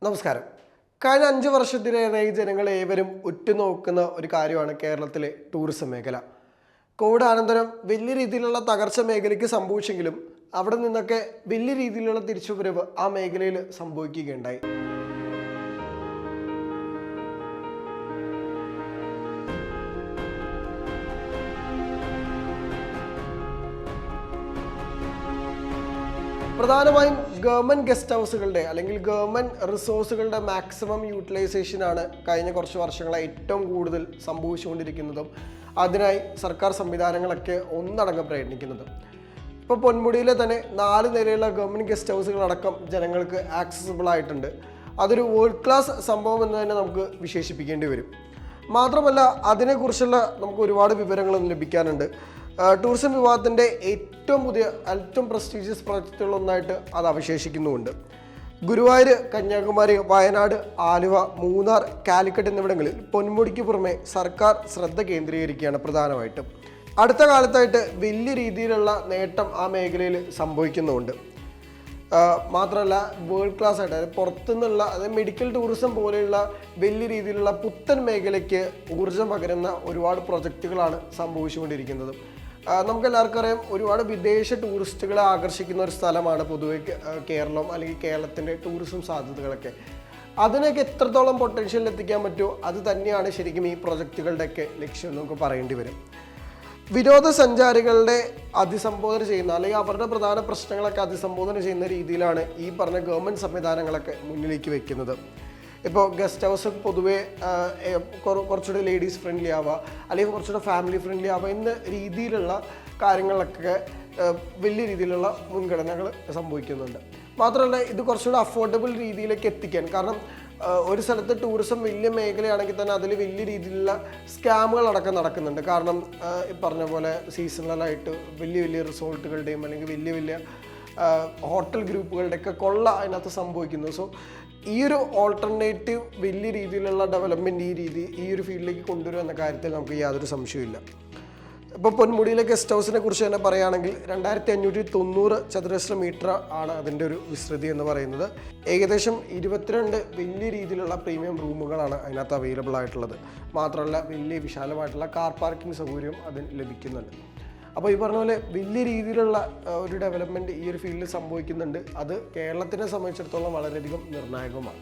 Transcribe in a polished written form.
നമസ്കാരം. കഴിഞ്ഞ 5 വർഷത്തിലേറെയായി ജനങ്ങൾ ഏവരും ഉറ്റുനോക്കുന്ന ഒരു കാര്യമാണ് കേരളത്തിലെ ടൂറിസം മേഖല. കോവിഡ് അനന്തരം വലിയ രീതിയിലുള്ള തകർച്ച മേഖലയ്ക്ക് സംഭവിച്ചെങ്കിലും അവിടെ നിന്നൊക്കെ വലിയ രീതിയിലുള്ള തിരിച്ചുവരവ് ആ മേഖലയിൽ സംഭവിക്കുകയുണ്ടായി. പ്രധാനമായും ഗവൺമെൻറ് ഗസ്റ്റ് ഹൗസുകളുടെ അല്ലെങ്കിൽ ഗവൺമെൻറ് റിസോഴ്സുകളുടെ മാക്സിമം യൂട്ടിലൈസേഷനാണ് കഴിഞ്ഞ കുറച്ച് വർഷങ്ങളായി ഏറ്റവും കൂടുതൽ സംഭവിച്ചുകൊണ്ടിരിക്കുന്നതും അതിനായി സർക്കാർ സംവിധാനങ്ങളൊക്കെ ഒന്നടങ്കം പ്രയത്നിക്കുന്നതും. ഇപ്പോൾ പൊന്മുടിയിലെ തന്നെ 4 നിലയുള്ള ഗവൺമെൻറ് ഗസ്റ്റ് ഹൗസുകളടക്കം ജനങ്ങൾക്ക് ആക്സസിബിൾ ആയിട്ടുണ്ട്. അതൊരു വേൾഡ് ക്ലാസ് സംഭവം എന്ന് തന്നെ നമുക്ക് വിശേഷിപ്പിക്കേണ്ടി വരും. മാത്രമല്ല അതിനെക്കുറിച്ചുള്ള നമുക്ക് ഒരുപാട് വിവരങ്ങളൊന്നും ലഭിക്കാനുണ്ട്. ടൂറിസം വിഭാഗത്തിൻ്റെ ഏറ്റവും പ്രസ്റ്റീജിയസ് പ്രോജക്റ്റുകളൊന്നായിട്ട് അത് അവശേഷിക്കുന്നുമുണ്ട്. ഗുരുവായൂർ, കന്യാകുമാരി, വയനാട്, ആലുവ, മൂന്നാർ, കാലിക്കറ്റ് എന്നിവിടങ്ങളിൽ പൊന്മുടിക്ക് പുറമെ സർക്കാർ ശ്രദ്ധ കേന്ദ്രീകരിക്കുകയാണ് പ്രധാനമായിട്ടും. അടുത്ത കാലത്തായിട്ട് വലിയ രീതിയിലുള്ള നേട്ടം ആ മേഖലയിൽ സംഭവിക്കുന്നുമുണ്ട്. മാത്രമല്ല വേൾഡ് ക്ലാസ് ആയിട്ട്, അതായത് പുറത്തുനിന്നുള്ള, അതായത് മെഡിക്കൽ ടൂറിസം പോലെയുള്ള വലിയ രീതിയിലുള്ള പുത്തൻ മേഖലയ്ക്ക് ഊർജ്ജം പകരുന്ന ഒരുപാട് പ്രൊജക്റ്റുകളാണ് സംഭവിച്ചുകൊണ്ടിരിക്കുന്നത്. നമുക്കെല്ലാവർക്കും അറിയാം, ഒരുപാട് വിദേശ ടൂറിസ്റ്റുകളെ ആകർഷിക്കുന്ന ഒരു സ്ഥലമാണ് പൊതുവെ കേരളം, അല്ലെങ്കിൽ കേരളത്തിൻ്റെ ടൂറിസം സാധ്യതകളൊക്കെ. അതിനൊക്കെ എത്രത്തോളം പൊട്ടൻഷ്യൽ എത്തിക്കാൻ പറ്റുമോ അത് തന്നെയാണ് ശരിക്കും ഈ പ്രൊജക്റ്റുകളുടെയൊക്കെ ലക്ഷ്യം നമുക്ക് പറയേണ്ടി വരും. വിനോദസഞ്ചാരികളുടെ അഭിസംബോധന ചെയ്യുന്ന, അല്ലെങ്കിൽ അവരുടെ പ്രധാന പ്രശ്നങ്ങളൊക്കെ അഭിസംബോധന ചെയ്യുന്ന രീതിയിലാണ് ഈ പറഞ്ഞ ഗവൺമെൻറ് സംവിധാനങ്ങളൊക്കെ മുന്നിലേക്ക് വെക്കുന്നത്. ഇപ്പോൾ ഗസ്റ്റ് ഹൗസ് പൊതുവെ കുറച്ചുകൂടെ ലേഡീസ് ഫ്രണ്ട്ലി ആവുക, അല്ലെങ്കിൽ കുറച്ചുകൂടെ ഫാമിലി ഫ്രണ്ട്ലി ആവുക എന്ന രീതിയിലുള്ള കാര്യങ്ങളൊക്കെ വലിയ രീതിയിലുള്ള മുൻഗണനകൾ സംഭവിക്കുന്നുണ്ട്. മാത്രമല്ല ഇത് കുറച്ചുകൂടെ അഫോർഡബിൾ രീതിയിലേക്ക് എത്തിക്കാൻ, കാരണം ഒരു സ്ഥലത്ത് ടൂറിസം വലിയ മേഖലയാണെങ്കിൽ തന്നെ അതിൽ വലിയ രീതിയിലുള്ള സ്കാമുകളടക്കം നടക്കുന്നുണ്ട്. കാരണം ഈ പറഞ്ഞ പോലെ സീസണലായിട്ട് വലിയ റിസോർട്ടുകളുടെയും അല്ലെങ്കിൽ വലിയ ഹോട്ടൽ ഗ്രൂപ്പുകളുടെയൊക്കെ കൊള്ള അതിനകത്ത് സംഭവിക്കുന്നു. സോ ഈ ഒരു ഓൾട്ടർനേറ്റീവ് വലിയ രീതിയിലുള്ള ഡെവലപ്മെൻറ്റ് ഈ ഒരു ഫീൽഡിലേക്ക് കൊണ്ടുവരും എന്ന കാര്യത്തിൽ നമുക്ക് യാതൊരു സംശയമില്ല. ഇപ്പോൾ പൊന്മുടിയിലെ ഗസ്റ്റ് ഹൗസിനെ കുറിച്ച് തന്നെ പറയുകയാണെങ്കിൽ 2590 ചതുരശ്ര മീറ്റർ ആണ് അതിൻ്റെ ഒരു വിസ്തൃതി എന്ന് പറയുന്നത്. ഏകദേശം 22 വലിയ രീതിയിലുള്ള പ്രീമിയം റൂമുകളാണ് അതിനകത്ത് അവൈലബിൾ ആയിട്ടുള്ളത്. മാത്രമല്ല വലിയ വിശാലമായിട്ടുള്ള കാർ പാർക്കിംഗ് സൗകര്യം അതിന് ലഭിക്കുന്നുണ്ട്. അപ്പോൾ ഈ പറഞ്ഞ പോലെ വലിയ രീതിയിലുള്ള ഒരു ഡെവലപ്മെൻറ്റ് ഈ ഒരു ഫീൽഡിൽ സംഭവിക്കുന്നുണ്ട്. അത് കേരളത്തിനെ സംബന്ധിച്ചിടത്തോളം വളരെയധികം നിർണായകമാണ്.